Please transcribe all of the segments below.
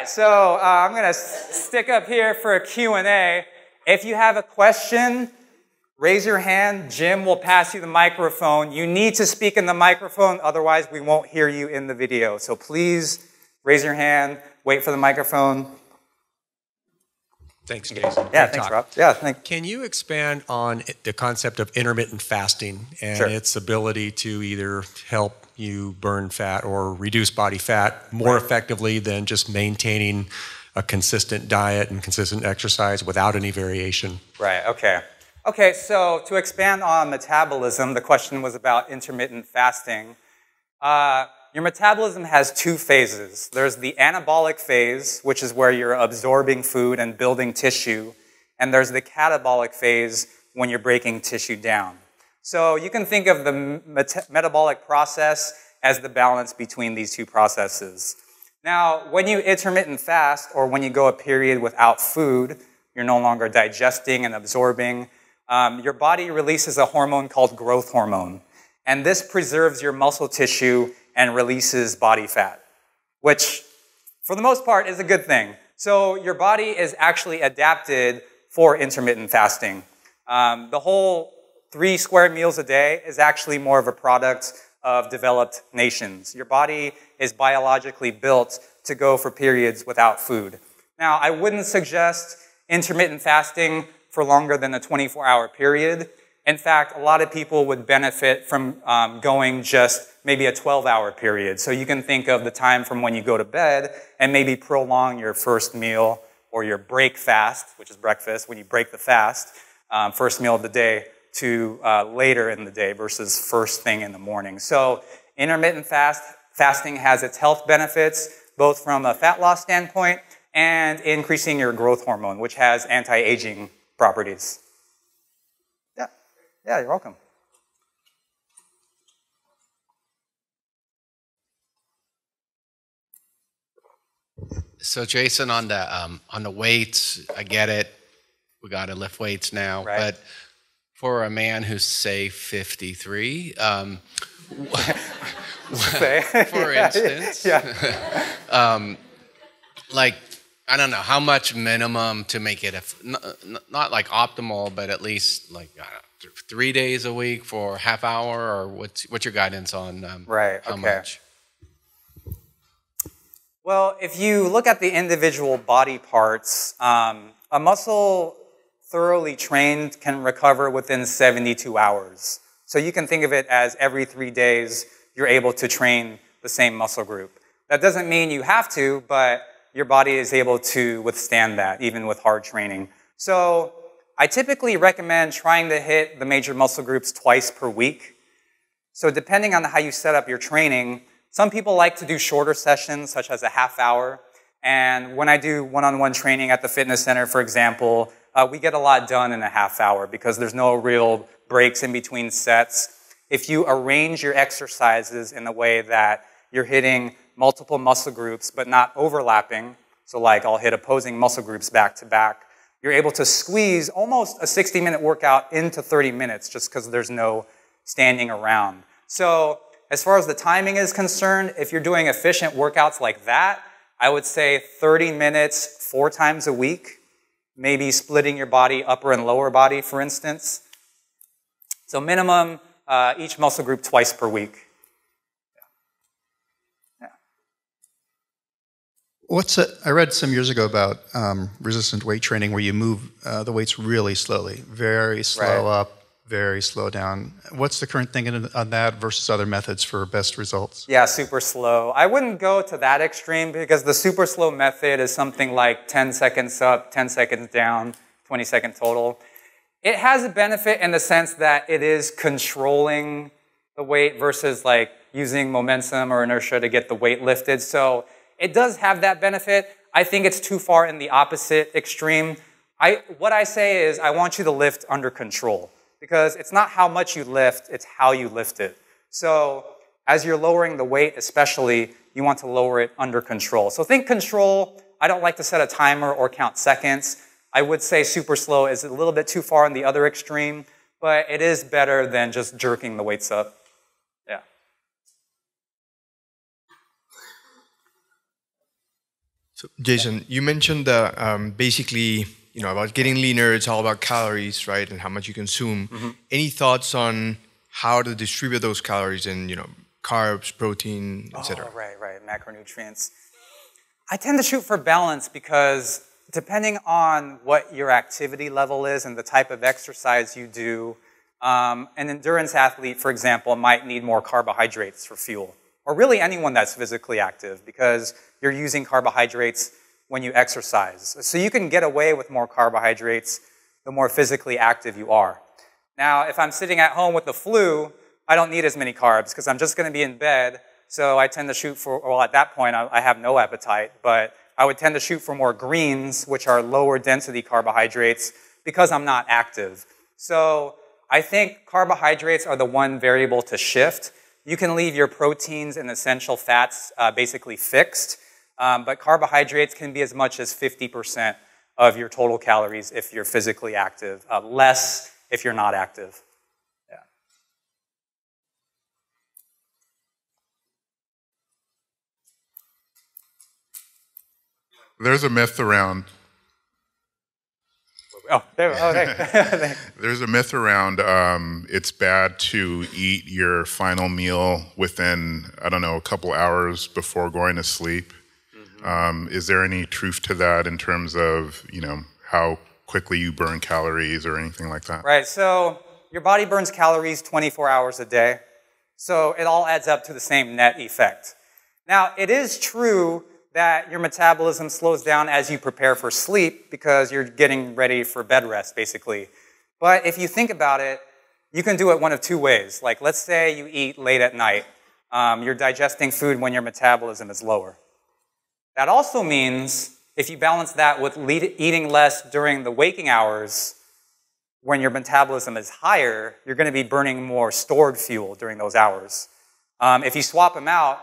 so I'm going to stick up here for a Q&A. If you have a question, raise your hand. Jim will pass you the microphone. You need to speak in the microphone, otherwise we won't hear you in the video. So please raise your hand, wait for the microphone. Thanks, Jason. Yeah, thanks, Rob. Yeah, thanks. Can you expand on the concept of intermittent fasting and its ability to either help you burn fat or reduce body fat more effectively than just maintaining a consistent diet and consistent exercise without any variation? Right, okay. Okay, so to expand on metabolism, the question was about intermittent fasting. Your metabolism has two phases. There's the anabolic phase, which is where you're absorbing food and building tissue, and there's the catabolic phase when you're breaking tissue down. So you can think of the metabolic process as the balance between these two processes. Now, when you intermittent fast, or when you go a period without food, you're no longer digesting and absorbing, your body releases a hormone called growth hormone, and this preserves your muscle tissue and releases body fat, which for the most part is a good thing. So your body is actually adapted for intermittent fasting. The whole 3 square meals a day is actually more of a product of developed nations. Your body is biologically built to go for periods without food. Now, I wouldn't suggest intermittent fasting for longer than a 24-hour period. In fact, a lot of people would benefit from going just maybe a 12-hour period. So you can think of the time from when you go to bed and maybe prolong your first meal or your break fast, which is breakfast, when you break the fast, first meal of the day, to later in the day versus first thing in the morning. So intermittent fasting has its health benefits, both from a fat loss standpoint and increasing your growth hormone, which has anti-aging properties. Yeah, you're welcome. So Jason, on the weights, I get it. We got to lift weights now, right. But for a man who's say 53, for instance, like, I don't know, how much minimum to make it not like optimal, but at least like 3 days a week for half hour, or what's your guidance on how much? Well, if you look at the individual body parts, a muscle thoroughly trained can recover within 72 hours. So you can think of it as every 3 days you're able to train the same muscle group. That doesn't mean you have to, but your body is able to withstand that, even with hard training. So I typically recommend trying to hit the major muscle groups twice per week. So depending on how you set up your training, some people like to do shorter sessions, such as a half hour. And when I do one-on-one training at the fitness center, for example, we get a lot done in a half hour because there's no real breaks in between sets. If you arrange your exercises in a way that you're hitting multiple muscle groups but not overlapping, so like I'll hit opposing muscle groups back to back, you're able to squeeze almost a 60-minute workout into 30 minutes just because there's no standing around. So as far as the timing is concerned, if you're doing efficient workouts like that, I would say 30 minutes 4 times a week, maybe splitting your body, upper and lower body, for instance. So minimum, each muscle group twice per week. I read some years ago about resistant weight training where you move the weights really slowly, very slow up, very slow down. What's the current thinking on that versus other methods for best results? Yeah, super slow. I wouldn't go to that extreme because the super slow method is something like 10 seconds up, 10 seconds down, 20 second total. It has a benefit in the sense that it is controlling the weight versus like using momentum or inertia to get the weight lifted. So it does have that benefit. I think it's too far in the opposite extreme. What I say is I want you to lift under control because it's not how much you lift, it's how you lift it. So as you're lowering the weight especially, you want to lower it under control. So think control. I don't like to set a timer or count seconds. I would say super slow is a little bit too far in the other extreme, but it is better than just jerking the weights up. Yeah. So, Jason, you mentioned that basically, about getting leaner, it's all about calories, right, and how much you consume. Any thoughts on how to distribute those calories in, carbs, protein, etc.? Oh, right, macronutrients. I tend to shoot for balance because depending on what your activity level is and the type of exercise you do, an endurance athlete, for example, might need more carbohydrates for fuel. Or really anyone that's physically active, because you're using carbohydrates when you exercise. So you can get away with more carbohydrates the more physically active you are. Now, if I'm sitting at home with the flu, I don't need as many carbs because I'm just going to be in bed. So I tend to shoot for, well, at that point, I have no appetite, but I would tend to shoot for more greens, which are lower density carbohydrates, because I'm not active. So I think carbohydrates are the one variable to shift. You can leave your proteins and essential fats basically fixed, but carbohydrates can be as much as 50% of your total calories if you're physically active, less if you're not active. Yeah. There's a myth around. There's a myth around it's bad to eat your final meal within, I don't know, a couple hours before going to sleep. Is there any truth to that in terms of, how quickly you burn calories or anything like that? Right, so your body burns calories 24 hours a day, so it all adds up to the same net effect. Now, it is true that your metabolism slows down as you prepare for sleep because you're getting ready for bed rest, basically. But if you think about it, you can do it one of two ways. Like, let's say you eat late at night. You're digesting food when your metabolism is lower. That also means if you balance that with eating less during the waking hours, when your metabolism is higher, you're going to be burning more stored fuel during those hours. If you swap them out,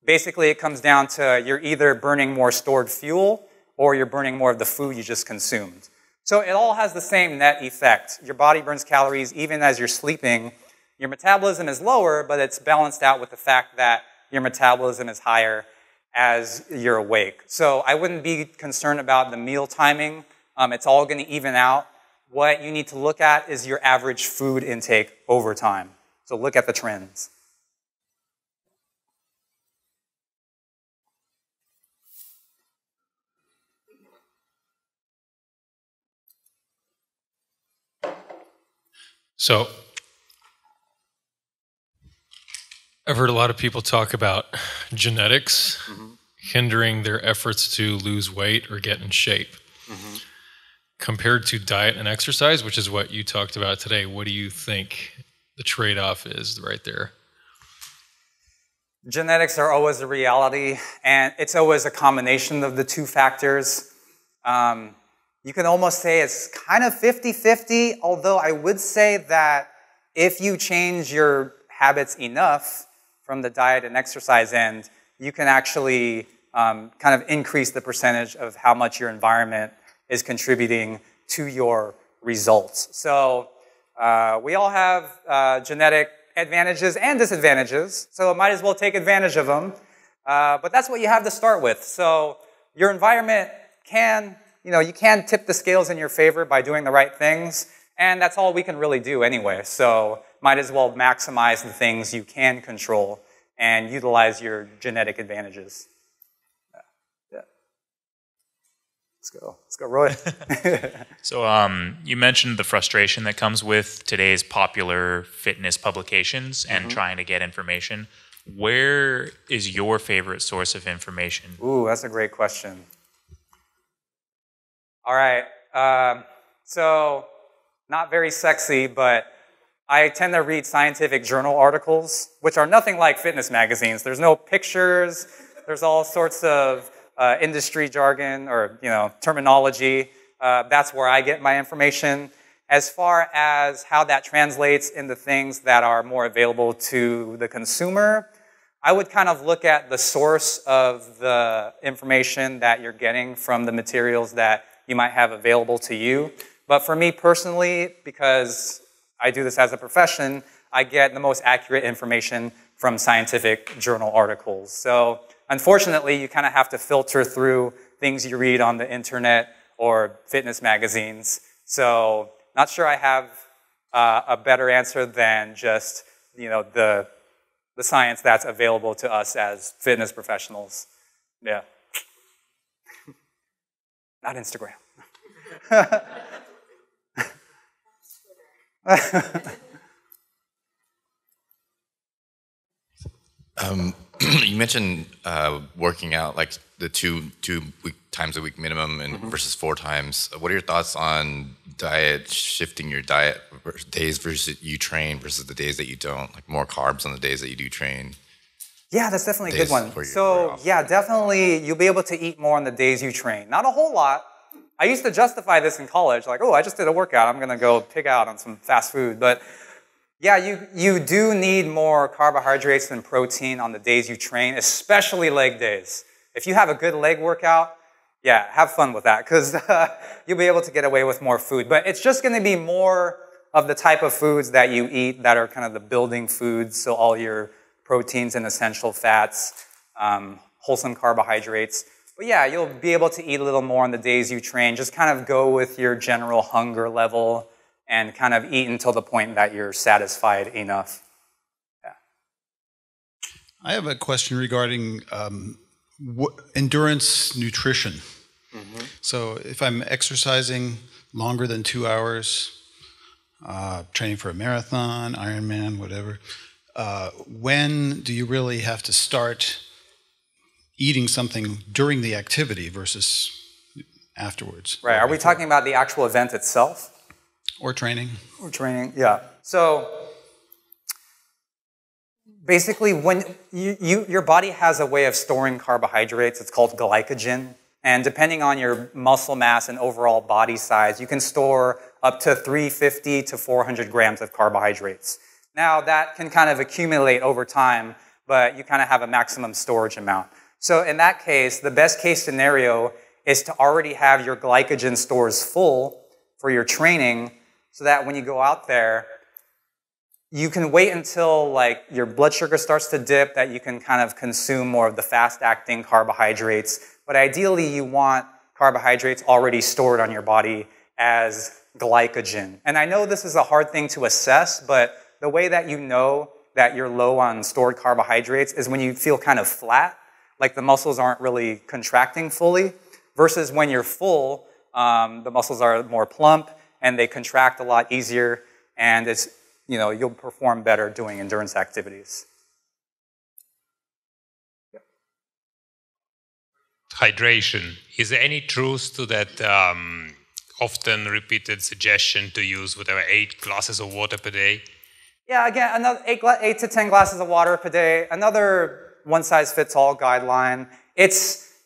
basically it comes down to you're either burning more stored fuel or you're burning more of the food you just consumed. So it all has the same net effect. Your body burns calories even as you're sleeping. Your metabolism is lower, but it's balanced out with the fact that your metabolism is higher as you're awake. So I wouldn't be concerned about the meal timing. It's all going to even out. What you need to look at is your average food intake over time. So look at the trends. So I've heard a lot of people talk about genetics hindering their efforts to lose weight or get in shape. Compared to diet and exercise, which is what you talked about today, what do you think the trade-off is right there? Genetics are always a reality, and it's always a combination of the two factors. You can almost say it's kind of 50-50, although I would say that if you change your habits enough from the diet and exercise end, you can actually kind of increase the percentage of how much your environment is contributing to your results. So we all have genetic advantages and disadvantages, so it might as well take advantage of them. But that's what you have to start with. So your environment can, you can tip the scales in your favor by doing the right things, and that's all we can really do anyway. So might as well maximize the things you can control and utilize your genetic advantages. Let's go, Roy. So you mentioned the frustration that comes with today's popular fitness publications and trying to get information. Where is your favorite source of information? Ooh, that's a great question. All right, so not very sexy, but I tend to read scientific journal articles, which are nothing like fitness magazines. There's no pictures. There's all sorts of industry jargon or terminology. That's where I get my information. As far as how that translates into things that are more available to the consumer, I would kind of look at the source of the information that you're getting from the materials that you might have available to you. But for me personally, because I do this as a profession, I get the most accurate information from scientific journal articles. So unfortunately, you kind of have to filter through things you read on the internet or fitness magazines. So not sure I have a better answer than just, the science that's available to us as fitness professionals. Yeah. Not Instagram. You mentioned working out like the two times a week minimum and versus 4 times. What are your thoughts on diet, shifting your diet days versus you train versus the days that you don't, like more carbs on the days that you do train? Yeah, that's definitely a good one. So yeah, definitely you'll be able to eat more on the days you train. Not a whole lot. I used to justify this in college, like, oh, I just did a workout, I'm gonna go pig out on some fast food. But yeah, you do need more carbohydrates and protein on the days you train, especially leg days. If you have a good leg workout, yeah, have fun with that, because you'll be able to get away with more food. But it's just gonna be more of the type of foods that you eat that are kind of the building foods, so all your proteins and essential fats, wholesome carbohydrates. But yeah, you'll be able to eat a little more on the days you train. Just kind of go with your general hunger level and kind of eat until the point that you're satisfied enough. Yeah. I have a question regarding endurance nutrition. So if I'm exercising longer than 2 hours, training for a marathon, Ironman, whatever, when do you really have to start eating something during the activity versus afterwards? Right. Are we talking about the actual event itself? Or training? Or training, yeah. So basically, when your body has a way of storing carbohydrates, it's called glycogen. And depending on your muscle mass and overall body size, you can store up to 350 to 400 grams of carbohydrates. Now, that can kind of accumulate over time, but you kind of have a maximum storage amount. So in that case, the best case scenario is to already have your glycogen stores full for your training, so that when you go out there, you can wait until like your blood sugar starts to dip, that you can kind of consume more of the fast-acting carbohydrates. But ideally, you want carbohydrates already stored on your body as glycogen. And I know this is a hard thing to assess, but the way that you know that you're low on stored carbohydrates is when you feel kind of flat, like the muscles aren't really contracting fully, versus when you're full, the muscles are more plump and they contract a lot easier, and it's, you'll perform better doing endurance activities. Hydration. Is there any truth to that often repeated suggestion to use whatever 8 glasses of water per day? Yeah, again, another 8 to 10 glasses of water per day. Another one-size-fits-all guideline.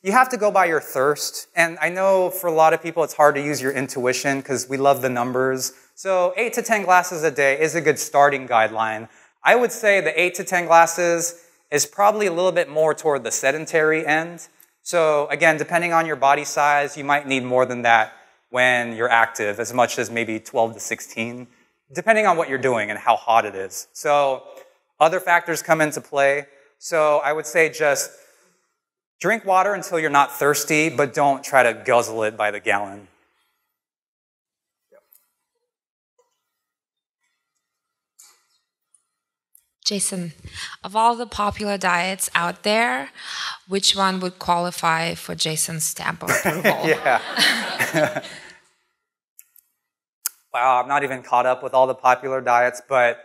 You have to go by your thirst. And I know for a lot of people it's hard to use your intuition because we love the numbers. So 8 to 10 glasses a day is a good starting guideline. I would say the 8 to 10 glasses is probably a little bit more toward the sedentary end. So again, depending on your body size, you might need more than that when you're active, as much as maybe 12 to 16, depending on what you're doing and how hot it is. So other factors come into play. So I would say just drink water until you're not thirsty, but don't try to guzzle it by the gallon. Jason, of all the popular diets out there, which one would qualify for Jason's stamp of approval? Yeah. Wow, I'm not even caught up with all the popular diets, but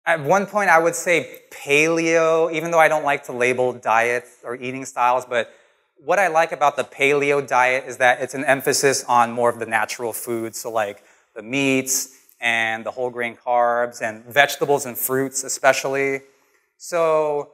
at one point I would say paleo, even though I don't like to label diets or eating styles, but what I like about the paleo diet is that it's an emphasis on more of the natural foods, so like the meats and the whole grain carbs and vegetables and fruits especially. So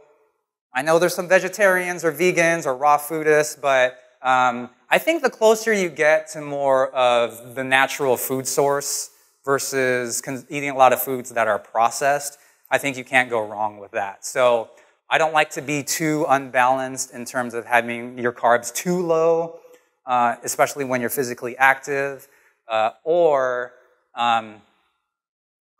I know there's some vegetarians or vegans or raw foodists, but I think the closer you get to more of the natural food source versus eating a lot of foods that are processed, I think you can't go wrong with that. So I don't like to be too unbalanced in terms of having your carbs too low, especially when you're physically active, or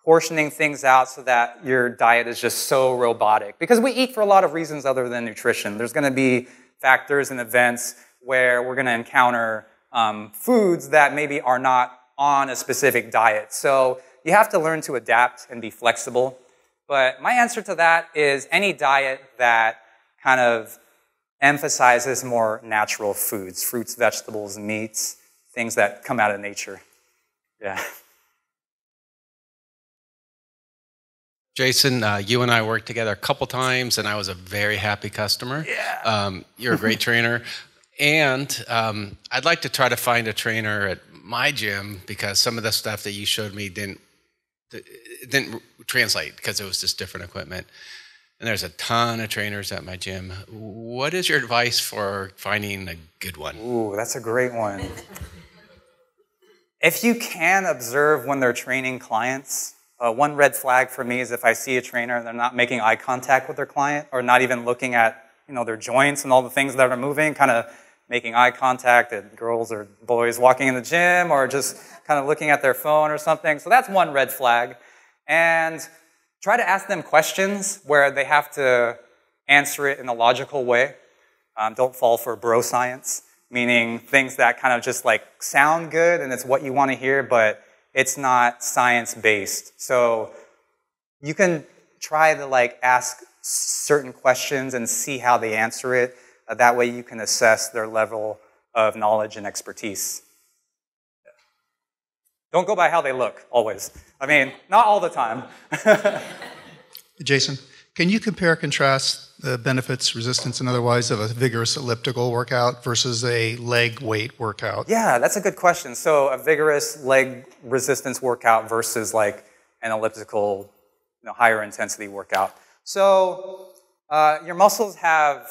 portioning things out so that your diet is just so robotic. Because we eat for a lot of reasons other than nutrition. There's going to be factors and events where we're going to encounter foods that maybe are not on a specific diet. So you have to learn to adapt and be flexible. But my answer to that is any diet that kind of emphasizes more natural foods, fruits, vegetables, meats, things that come out of nature. Yeah. Jason, you and I worked together a couple times, and I was a very happy customer. Yeah. You're a great trainer. And I'd like to try to find a trainer at my gym because some of the stuff that you showed me didn't translate because it was just different equipment. And there's a ton of trainers at my gym. What is your advice for finding a good one? Ooh, that's a great one. If you can observe when they're training clients, one red flag for me is if I see a trainer and they're not making eye contact with their client or not even looking at their joints and all the things that are moving, kind of making eye contact at girls or boys walking in the gym or just kind of looking at their phone or something. So that's one red flag. And try to ask them questions where they have to answer it in a logical way. Don't fall for bro science, meaning things that kind of just like sound good and it's what you want to hear, but it's not science-based. So you can try to like ask certain questions and see how they answer it. That way you can assess their level of knowledge and expertise. Don't go by how they look, always. I mean, not all the time. Jason, can you compare and contrast the benefits, resistance, and otherwise of a vigorous elliptical workout versus a leg weight workout? Yeah, that's a good question. So a vigorous leg resistance workout versus like an elliptical, higher intensity workout. So your muscles have,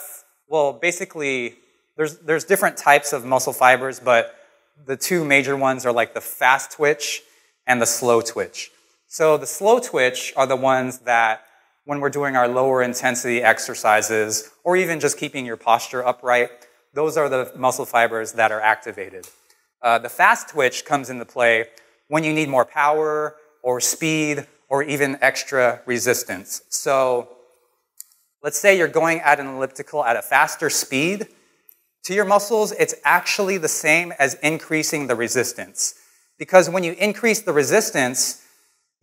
well, basically, there's different types of muscle fibers, but the two major ones are like the fast twitch and the slow twitch. So the slow twitch are the ones that when we're doing our lower intensity exercises, or even just keeping your posture upright, those are the muscle fibers that are activated. The fast twitch comes into play when you need more power or speed or even extra resistance. So let's say you're going at an elliptical at a faster speed. To your muscles, it's actually the same as increasing the resistance. Because when you increase the resistance,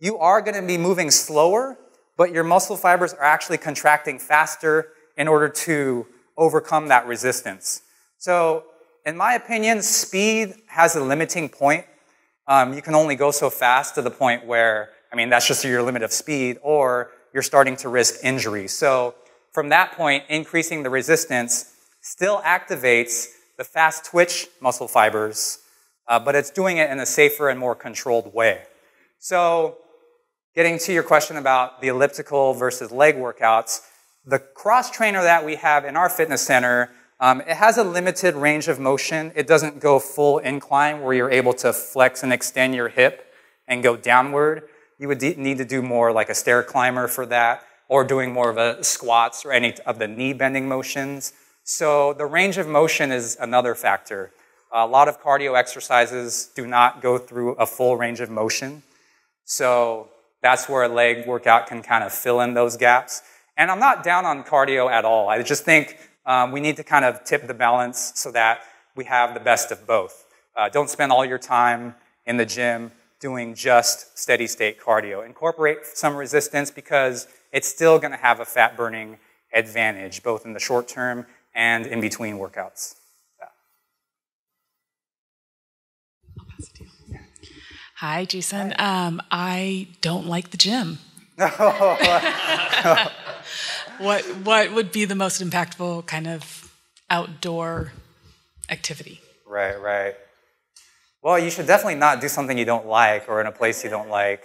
you are going to be moving slower, but your muscle fibers are actually contracting faster in order to overcome that resistance. So, in my opinion, speed has a limiting point. You can only go so fast to the point where, that's just your limit of speed, or you're starting to risk injury. So, from that point, increasing the resistance still activates the fast twitch muscle fibers, but it's doing it in a safer and more controlled way. So, getting to your question about the elliptical versus leg workouts, the cross trainer that we have in our fitness center, it has a limited range of motion. It doesn't go full incline where you're able to flex and extend your hip and go downward. You would need to do more like a stair climber for that, or doing more of a squats or any of the knee bending motions. So the range of motion is another factor. A lot of cardio exercises do not go through a full range of motion. So that's where a leg workout can kind of fill in those gaps. And I'm not down on cardio at all. I just think we need to kind of tip the balance so that we have the best of both. Don't spend all your time in the gym doing just steady state cardio. Incorporate some resistance because it's still going to have a fat burning advantage, both in the short term and in between workouts. Hi, Jason. I don't like the gym. What would be the most impactful kind of outdoor activity? Right. Well, you should definitely not do something you don't like or in a place you don't like.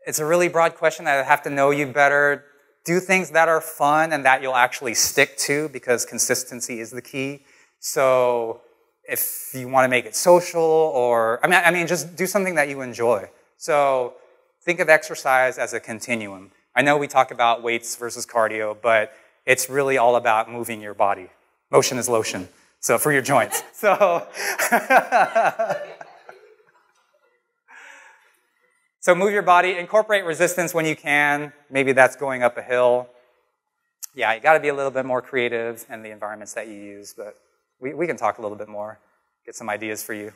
It's a really broad question. I have to know you better. Do things that are fun and that you'll actually stick to, because consistency is the key. So if you want to make it social, or just do something that you enjoy. So think of exercise as a continuum. I know we talk about weights versus cardio, but it's really all about moving your body. Motion is lotion. So for your joints. So So move your body, incorporate resistance when you can. Maybe that's going up a hill. Yeah, you got to be a little bit more creative in the environments that you use, but we can talk a little bit more, get some ideas for you.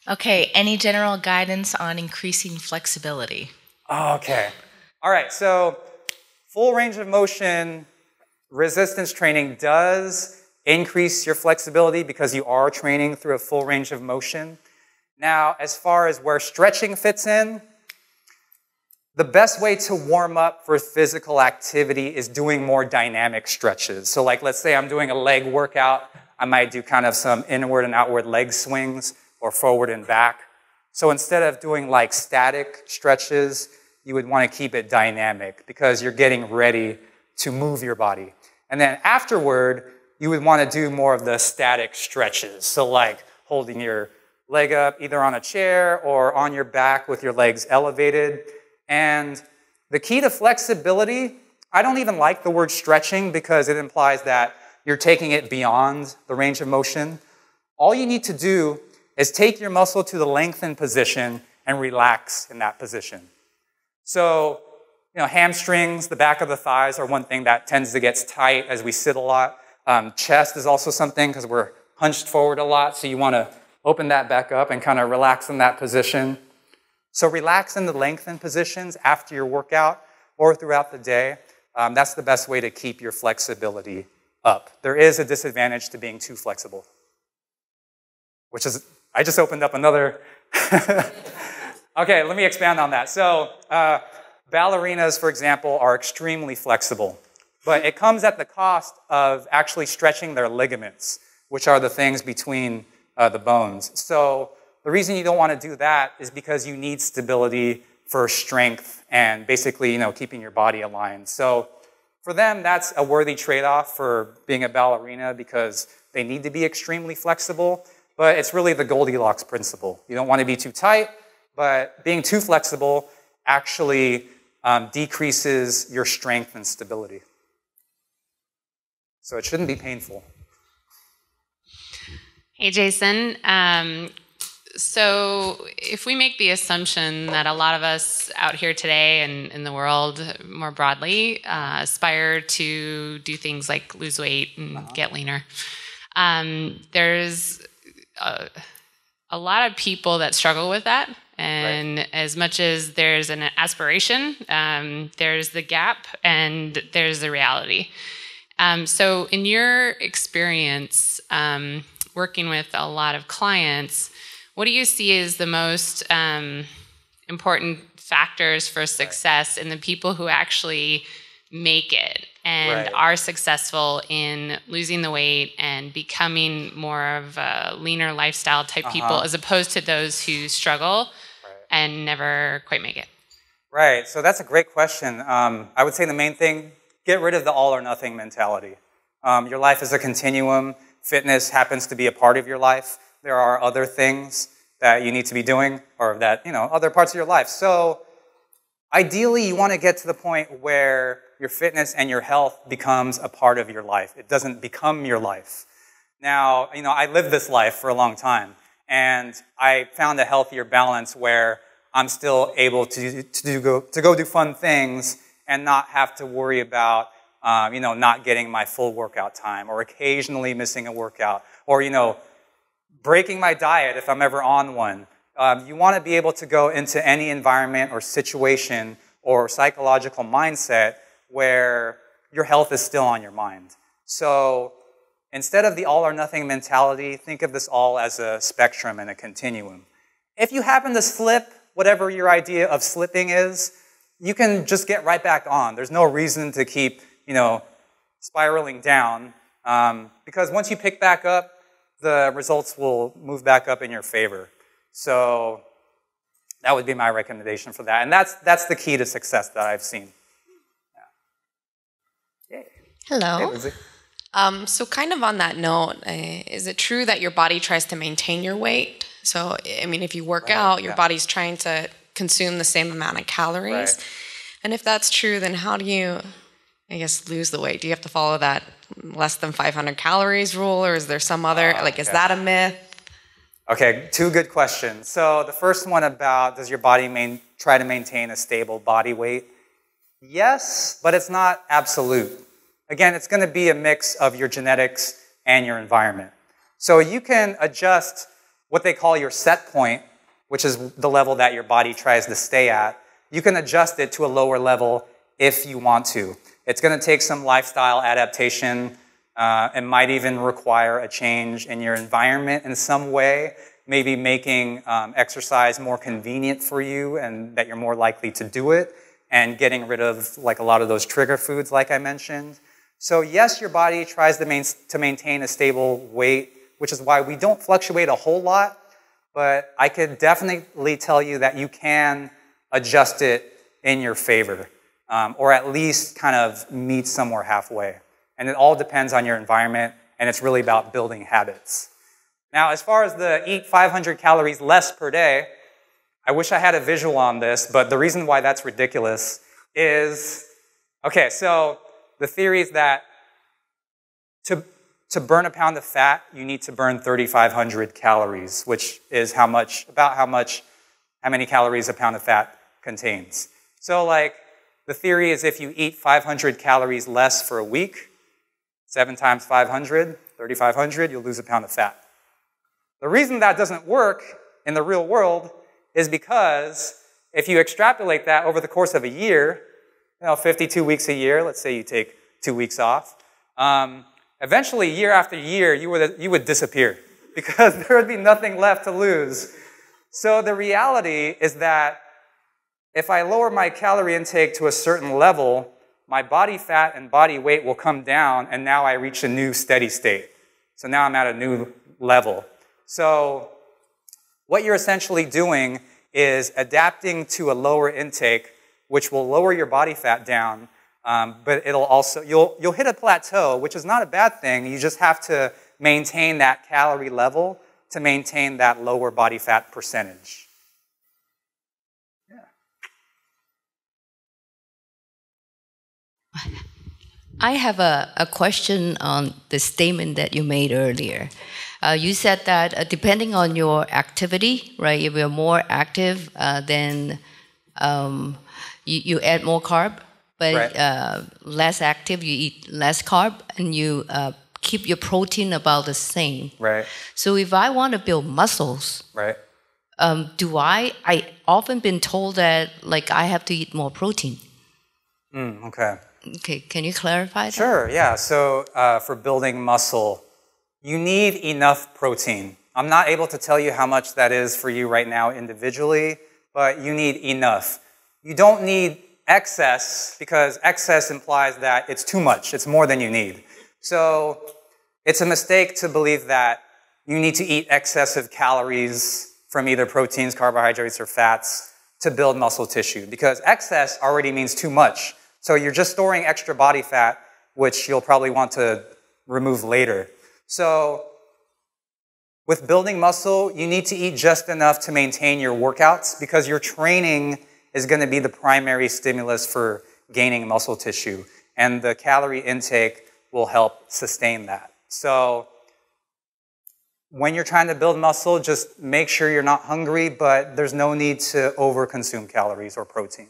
Okay, any general guidance on increasing flexibility? Okay. All right, so full range of motion resistance training does increase your flexibility because you are training through a full range of motion. Now, as far as where stretching fits in, the best way to warm up for physical activity is doing more dynamic stretches. So like, let's say I'm doing a leg workout, I might do kind of some inward and outward leg swings or forward and back. So instead of doing like static stretches, you would want to keep it dynamic because you're getting ready to move your body. And then afterward, you would want to do more of the static stretches. So like holding your leg up either on a chair or on your back with your legs elevated. And the key to flexibility, I don't even like the word stretching because it implies that you're taking it beyond the range of motion. All you need to do is take your muscle to the lengthened position and relax in that position. So, hamstrings, the back of the thighs are one thing that tends to get tight as we sit a lot. Chest is also something because we're hunched forward a lot, so you want to open that back up and kind of relax in that position. So relax in the lengthened positions after your workout or throughout the day. That's the best way to keep your flexibility up. There is a disadvantage to being too flexible, which is, I just opened up another. Okay, let me expand on that. So ballerinas, for example, are extremely flexible, but it comes at the cost of actually stretching their ligaments, which are the things between the bones. So the reason you don't want to do that is because you need stability for strength and basically, keeping your body aligned. So for them, that's a worthy trade-off for being a ballerina because they need to be extremely flexible, but it's really the Goldilocks principle. You don't want to be too tight, but being too flexible actually decreases your strength and stability. So it shouldn't be painful. Hey, Jason. So if we make the assumption that a lot of us out here today and in the world more broadly aspire to do things like lose weight and get leaner, there's a lot of people that struggle with that. And right. As much as there's an aspiration, there's the gap and there's the reality. So in your experience, working with a lot of clients, what do you see as the most important factors for success in the people who actually make it and are successful in losing the weight and becoming more of a leaner lifestyle type people as opposed to those who struggle and never quite make it? Right, so that's a great question. I would say the main thing, get rid of the all or nothing mentality. Your life is a continuum. Fitness happens to be a part of your life. There are other things that you need to be doing or that, other parts of your life. So ideally, you want to get to the point where your fitness and your health becomes a part of your life. It doesn't become your life. Now, I lived this life for a long time, and I found a healthier balance where I'm still able to go do fun things and not have to worry about not getting my full workout time or occasionally missing a workout or, breaking my diet if I'm ever on one. You want to be able to go into any environment or situation or psychological mindset where your health is still on your mind. So instead of the all or nothing mentality, think of this all as a spectrum and a continuum. If you happen to slip, whatever your idea of slipping is, you can just get right back on. There's no reason to keep spiraling down because once you pick back up, the results will move back up in your favor. So that would be my recommendation for that. And that's the key to success that I've seen. Yeah. Hello. Hey, so kind of on that note, is it true that your body tries to maintain your weight? So, if you work out, your body's trying to consume the same amount of calories. Right. And if that's true, then how do you, lose the weight? Do you have to follow that less than 500 calories rule, or is there some other, is that a myth? Okay, two good questions. So the first one about does your body try to maintain a stable body weight? Yes, but it's not absolute. Again, it's going to be a mix of your genetics and your environment. So you can adjust what they call your set point, which is the level that your body tries to stay at. You can adjust it to a lower level if you want to. It's going to take some lifestyle adaptation. It might even require a change in your environment in some way, maybe making exercise more convenient for you and that you're more likely to do it, and getting rid of like a lot of those trigger foods like I mentioned. So yes, your body tries to maintain a stable weight, which is why we don't fluctuate a whole lot, but I could definitely tell you that you can adjust it in your favor, or at least kind of meet somewhere halfway. And it all depends on your environment, and it's really about building habits. Now, as far as the eat 500 calories less per day, I wish I had a visual on this, but the reason why that's ridiculous is, okay, so the theory is that to burn a pound of fat, you need to burn 3,500 calories, which is how many calories a pound of fat contains. So like, the theory is if you eat 500 calories less for a week, 7 times 500, 3,500, you'll lose a pound of fat. The reason that doesn't work in the real world is because if you extrapolate that over the course of a year, 52 weeks a year, let's say you take 2 weeks off, eventually, year after year, you would disappear because there would be nothing left to lose. So the reality is that if I lower my calorie intake to a certain level, my body fat and body weight will come down, and now I reach a new steady state. So now I'm at a new level. So what you're essentially doing is adapting to a lower intake, which will lower your body fat down, but it'll also, you'll hit a plateau, which is not a bad thing. You just have to maintain that calorie level to maintain that lower body fat percentage. I have a question on the statement that you made earlier. You said that depending on your activity, right, if you're more active, then you add more carb, but right. Less active, you eat less carb, and you keep your protein about the same. Right. So if I want to build muscles, right. I often been told that like I have to eat more protein. Okay. Okay, can you clarify that? Sure, yeah. So for building muscle, you need enough protein. I'm not able to tell you how much that is for you right now individually, but you need enough. You don't need excess, because excess implies that it's too much. It's more than you need. So it's a mistake to believe that you need to eat excessive calories from either proteins, carbohydrates, or fats to build muscle tissue, because excess already means too much. So you're just storing extra body fat, which you'll probably want to remove later. So with building muscle, you need to eat just enough to maintain your workouts, because your training is going to be the primary stimulus for gaining muscle tissue. And the calorie intake will help sustain that. So when you're trying to build muscle, just make sure you're not hungry, but there's no need to over-consume calories or protein.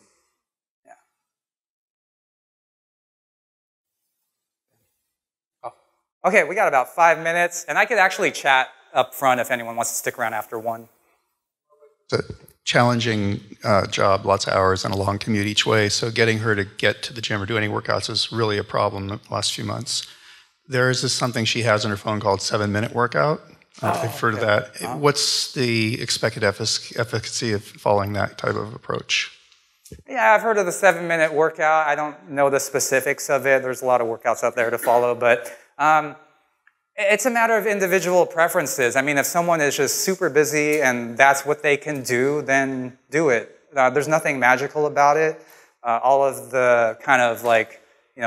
Okay, we got about 5 minutes, and I could actually chat up front if anyone wants to stick around after one. It's a challenging job, lots of hours and a long commute each way, so getting her to get to the gym or do any workouts is really a problem the last few months. There is something she has on her phone called 7-minute workout. I've heard of that. What's the expected efficacy of following that type of approach? Yeah, I've heard of the 7-minute workout. I don't know the specifics of it. There's a lot of workouts out there to follow, but it's a matter of individual preferences. I mean, if someone is just super busy and that's what they can do, then do it. There's nothing magical about it. All of the kind of like,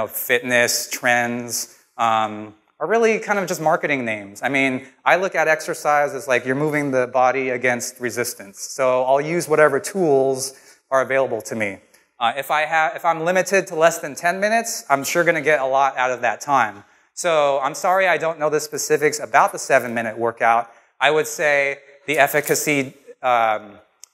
fitness trends are really kind of just marketing names. I mean, I look at exercise as like you're moving the body against resistance. So I'll use whatever tools are available to me. If I'm limited to less than 10 minutes, I'm sure going to get a lot out of that time. So I'm sorry I don't know the specifics about the 7-minute workout. I would say the efficacy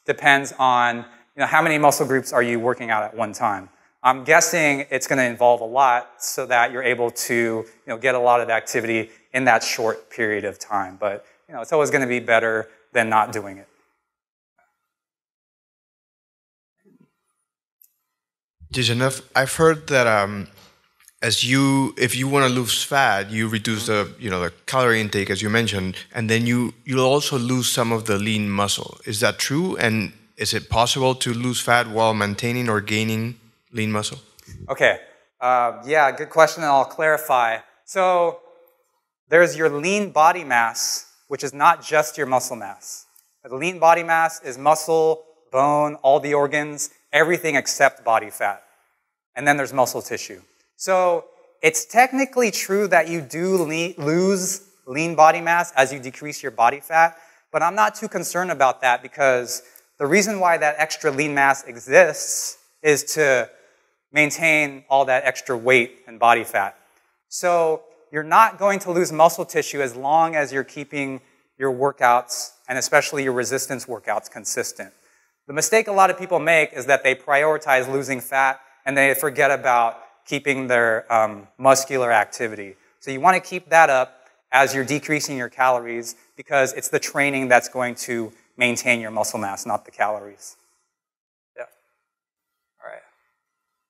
depends on how many muscle groups are you working out at one time. I'm guessing it's going to involve a lot so that you're able to get a lot of activity in that short period of time. But it's always going to be better than not doing it. Jason, I've heard that if you want to lose fat, you reduce the calorie intake, as you mentioned, and then you'll also lose some of the lean muscle. Is that true? And is it possible to lose fat while maintaining or gaining lean muscle? Okay. Yeah, good question, and I'll clarify. So there's your lean body mass, which is not just your muscle mass. The lean body mass is muscle, bone, all the organs, everything except body fat. And then there's muscle tissue. So it's technically true that you do lose lean body mass as you decrease your body fat, but I'm not too concerned about that because the reason why that extra lean mass exists is to maintain all that extra weight and body fat. So you're not going to lose muscle tissue as long as you're keeping your workouts, and especially your resistance workouts, consistent. The mistake a lot of people make is that they prioritize losing fat and they forget about keeping their muscular activity. So you want to keep that up as you're decreasing your calories because it's the training that's going to maintain your muscle mass, not the calories. Yeah. All right.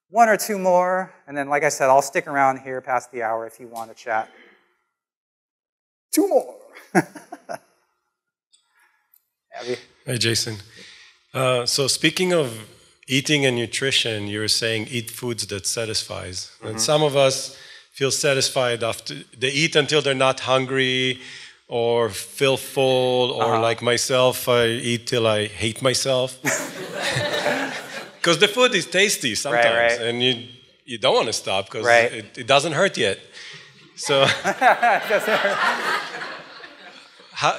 One or two more, and then like I said, I'll stick around here past the hour if you want to chat. Two more. Abby? Hey, Jason. So speaking of eating and nutrition, you were saying eat foods that satisfies. Mm-hmm. And some of us feel satisfied after they eat until they're not hungry or feel full, or like myself, I eat till I hate myself. Because the food is tasty sometimes, and you don't want to stop because it doesn't hurt yet. So,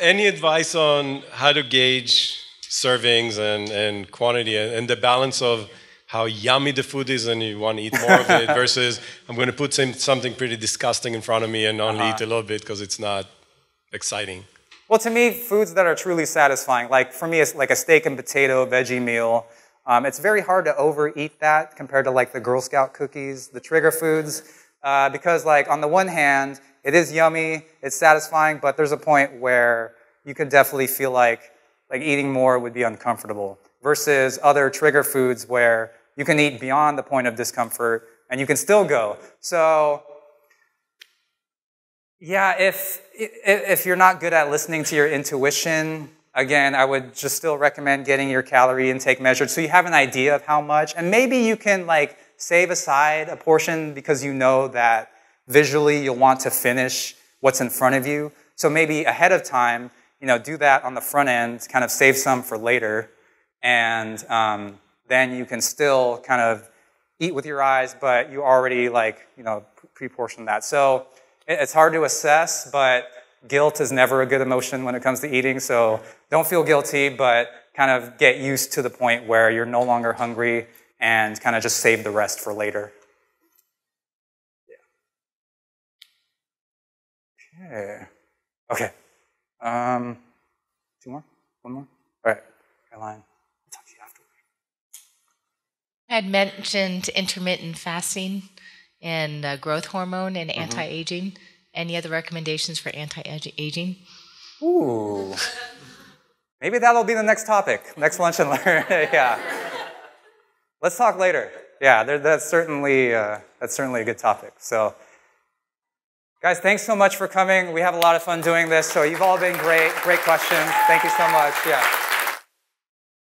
any advice on how to gauge servings and quantity and the balance of how yummy the food is and you want to eat more of it versus I'm going to put something pretty disgusting in front of me and only eat a little bit because it's not exciting? Well, to me, foods that are truly satisfying, like for me, it's like a steak and potato veggie meal. It's very hard to overeat that compared to like the Girl Scout cookies, the trigger foods, because like on the one hand, it is yummy, it's satisfying, but there's a point where you could definitely feel like eating more would be uncomfortable versus other trigger foods where you can eat beyond the point of discomfort and you can still go. So yeah, if you're not good at listening to your intuition, again, I would just still recommend getting your calorie intake measured so you have an idea of how much, and maybe you can like save aside a portion because you know that visually you'll want to finish what's in front of you. So maybe ahead of time, do that on the front end, kind of save some for later, and then you can still kind of eat with your eyes, but you already pre-portioned that. So it's hard to assess, but guilt is never a good emotion when it comes to eating, so don't feel guilty, but kind of get used to the point where you're no longer hungry and kind of just save the rest for later. Yeah. Okay. Two more? One more? All right, Caroline, I'll talk to you afterward. I had mentioned intermittent fasting and growth hormone and anti-aging. Any other recommendations for anti-aging? Ooh. Maybe that'll be the next topic, next lunch and learn. Yeah. Let's talk later. Yeah, that's certainly a good topic. So, guys, thanks so much for coming. We have a lot of fun doing this. So you've all been great. Great questions. Thank you so much. Yeah.